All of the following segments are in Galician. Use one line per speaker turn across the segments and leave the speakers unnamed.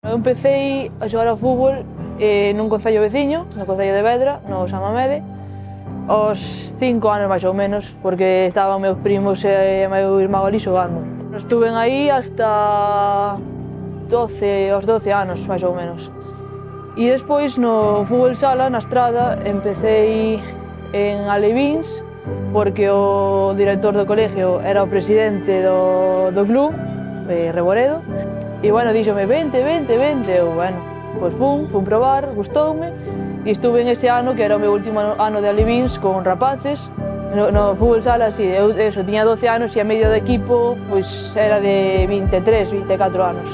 Eu empecei a xogar ao fútbol nun concello veciño, no concello de Vedra, no Samamede, aos 5 anos máis ou menos, porque estaban meus primos e meu irmão ali xogando. Estuve aí hasta aos 12 anos, máis ou menos. E despois no fútbol sala, na estrada, empecei en Alevíns, porque o director do colegio era o presidente do club, Reboredo, e bueno, díxome, vente. Eu, bueno, pois fun probar, gustoume, e estuve en ese ano, que era o meu último ano de Alevíns, con rapaces, no fútbol sala, así, eu tiña 12 anos e a media do equipo pois era de 23, 24 anos.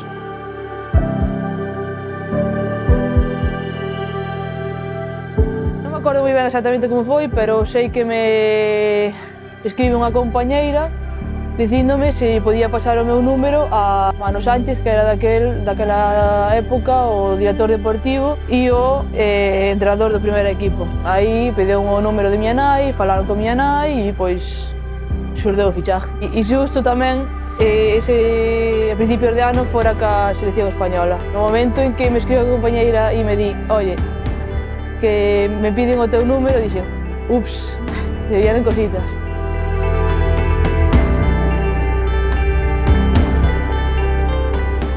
Non me acordo moi ben exactamente como foi, pero sei que me escribe unha compañeira dicíndome se podía pasar o meu número a Manu Sánchez, que era daquela época o director deportivo e o entrenador do primeiro equipo. Aí pediu o número de miña nai, falaron con miña nai e pois xurdeu o fichaje. E xusto tamén a principios de ano fora ca selección española. No momento en que me escribe a compañeira e me di, oye, que me piden o teu número, dixen, ups, que vienen cositas.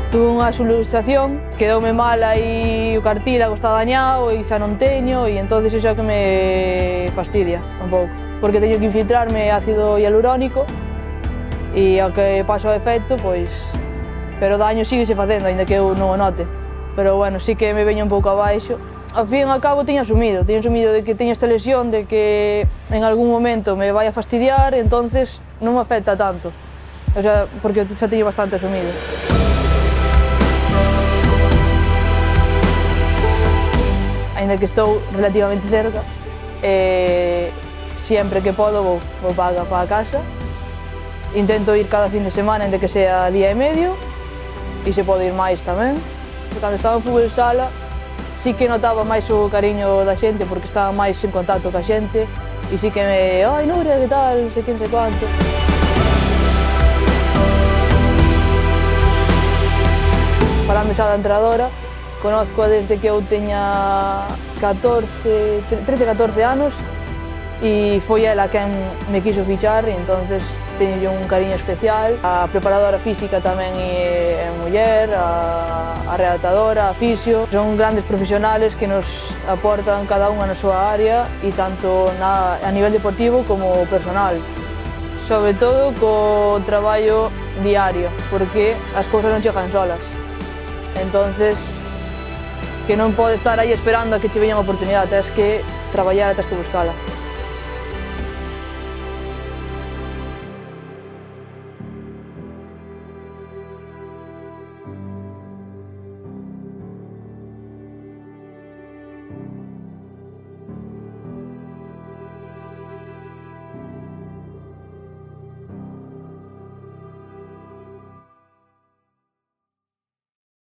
Tuve unha subluxación, quedoume mal aí o cartílago está dañado e xa non teño, e entonces iso é que me fastidia un pouco, porque teño que infiltrarme ácido hialurónico e ao que paso o efecto, pois, pero o daño síguese facendo, aínda que eu non o note. Pero bueno, sí que me veño un pouco abaixo. Ao fin e ao cabo teño asumido de que teño esta lesión, de que en algún momento me vai a fastidiar, entonces non me afecta tanto, o sea, porque xa teño bastante asumido. Ainda que estou relativamente cerca, sempre que podo vou para casa. Intento ir cada fin de semana, ainda que sea día e medio, e se pode ir máis tamén. Cando estaba en fútbol sala, sí que notaba máis o cariño da xente, porque estaba máis en contacto ca xente, e sí que me, ai Nuria, que tal, non sei que, non sei cuánto. Falando xa da entrenadora, conozco desde que eu teña 13-14 anos e foi ela quen me quiso fichar e entonces teño un cariño especial. A preparadora física tamén é muller, a redactadora, a fisio. Son grandes profesionales que nos aportan cada unha na súa área e tanto a nivel deportivo como personal. Sobre todo co traballo diario, porque as cousas non chegan solas. Entonces, que non pode estar aí esperando a que che veña unha oportunidade, tens que traballar e tens que buscala.